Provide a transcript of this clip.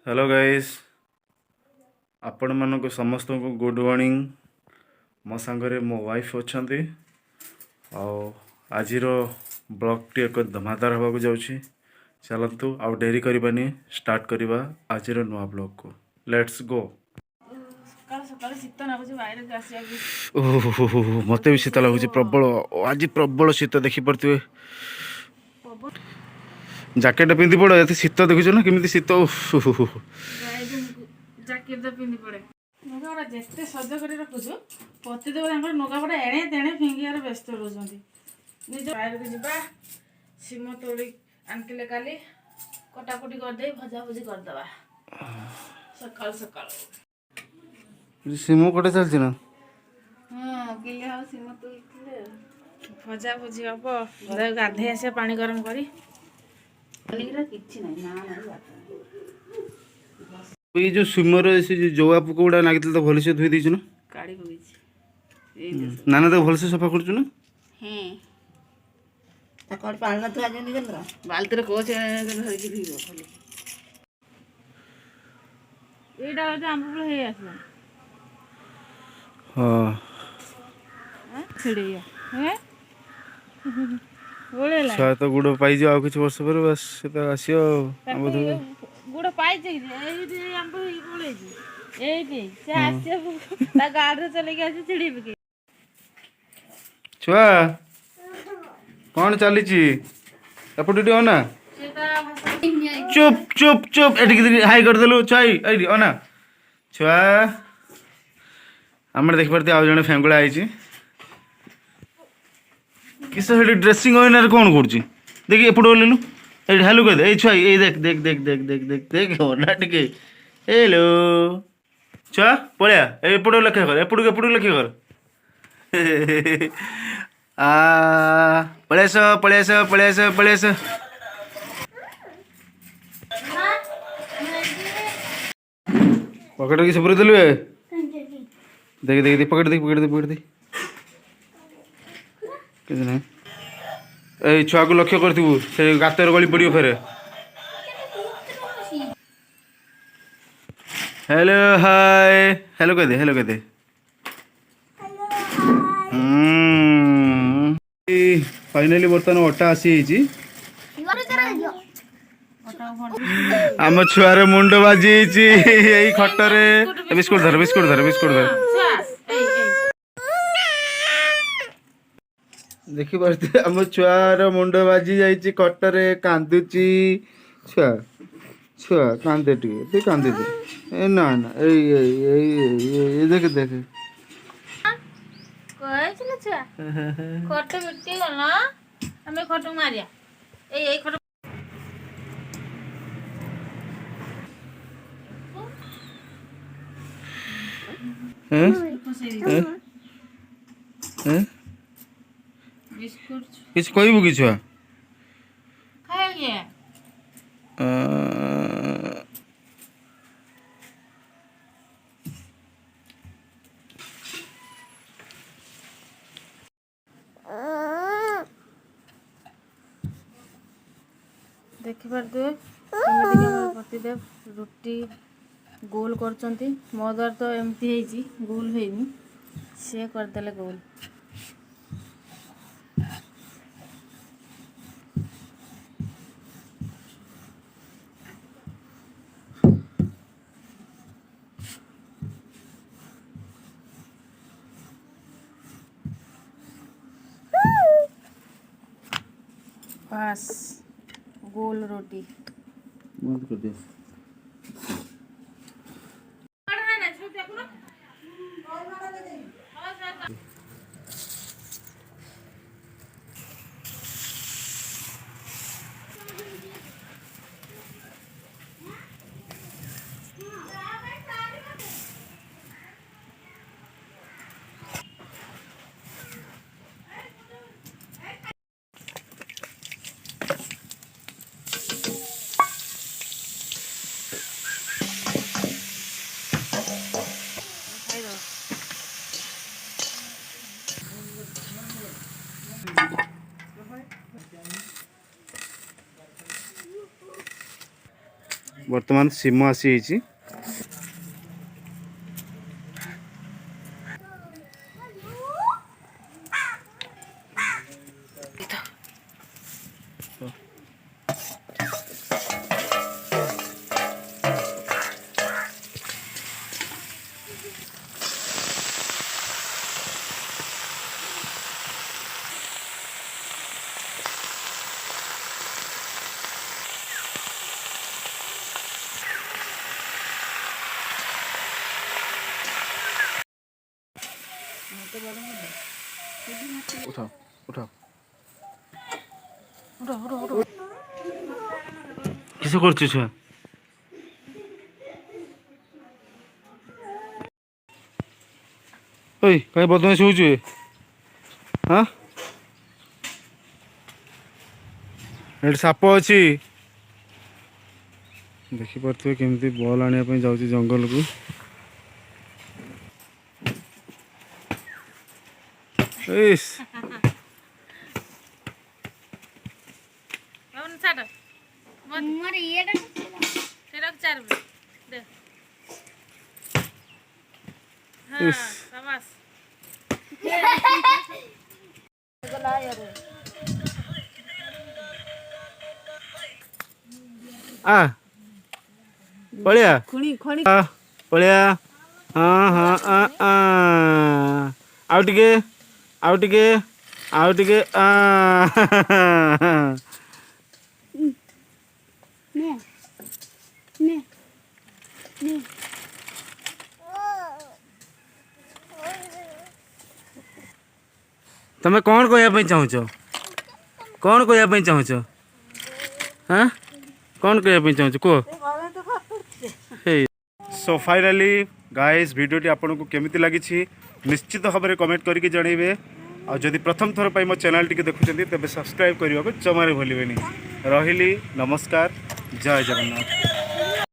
Hello guys आपण मानक समस्त को गुड मॉर्निंग। मो सांगरे मो वाइफ अच्छी आज ब्लॉग टी एक धमादार होगा जाऊँगी। चलतु आउ डेरी करबानी स्टार्ट करवा आज नुआ ब्लॉग को। Let's go. मत भी शीत लगुच प्रबल। आज प्रबल शीत देखी पड़े। जैकेट पिंधि पड़ ये शीत देखुच ना केमी शीत। जैकेट पिंधि पड़े नगाड़ा जिते सज कर रखुचु पतिदेव नगापड़ा एणे तेणे फिंगियार व्यस्त रोचंती। निज बाहर को जीवा सीम तोड़ी आनते काली कटाकुटी करदे भजा भुजी करदे सकाल सकाल। सीमु कटे चलती ना। हाँ किले हाँ सीम तोड़े भजा भुजी हम गाधे आसे पानी गरम करी किसी ना ये जो स्विमर से जोआ पुक गुड़ा लगे तो भल से धोई देछु ना। काढ़ी ना ना तो भल से सफा करछु ना। बाल्टी कोच धरिकी धोइब खाली एटा होते आंब फल हे आसला छिड़िया हैं बोलेला छा तो गुड़ पाई जाओ कुछ वर्ष पर बस से तो आसियो आंब धोई गुड़ पाई एई आंब ही बोलेजी एई से आसे ता गाड़ चले के आसे छिड़ी के छुआ कौन चली एपटे अना चुप चुप चुप एटी हाई करदेलु छुआई एटी अना छुआ आम देख पारे आउ जड़े फेंगुड़ा आई किस ड्रेसिंग ओनर कौन कर देख एपट ओल्लु ये हेलो कह दे छुआ ये देख देख देख देख देख देख देख ना टे हेलो छुआ पलिया एपट लक्ष्य कर एपट लक्ष्य कर पलेस पलेस पलेस पलेस पकड़ किस पूरे दिलु देख देख देख पकड़ दे पकड़ दे पकड़ दे किसी नहीं ए छुआ को लक्ष्य करथिबु से गातर गली पड़ियो फेरे। हेलो हाय हेलो कह दे हेलो कह दे। फाइनाली बर्तमान अटा आसी आम छुआर मुंड बाजी खटरे बिस्कुट धर बिस्कुट धर बिस्कुट धर देखी पारे आम छुआर मुंड बाजी जाइए खटरे कांदुची छुआ छुआ कांदे टे कांदे दे ना ना देख देख खट मिट्टी गल हमें खट मारिया ए खट किस कहबू कि छुआ देखिपे पतिदेव रुटी गोल कर मो द्वारा तो एमती गोल है सी करदे गोल बस गोल रोटी बंद कर दे। बर्तमान सीम आसी उठाओ उठाओ किस कर छुआ ओई कहीं बदमाश हो हाँ ये साप अच्छी देखिपे केमती बॉल आने जाऊँ जंगल को इस आ पड़िया पड़िया हाँ हाँ आउ टिके आउ टिके आउ टिके तमें कौन कहवाई चाहूच कौन कहवाई चाहूच हाँ कौन कहवाई चाहूच कह सो फाइनाली गाइस वीडियोटी आपन को केमिति लगी निश्चित भाव में कमेंट करके जनइबे आ जदि प्रथम थर पर मो चैनल टी देखुं तेज सब्सक्राइब करने को जमारे भूलें रही नमस्कार जय जगन्नाथ।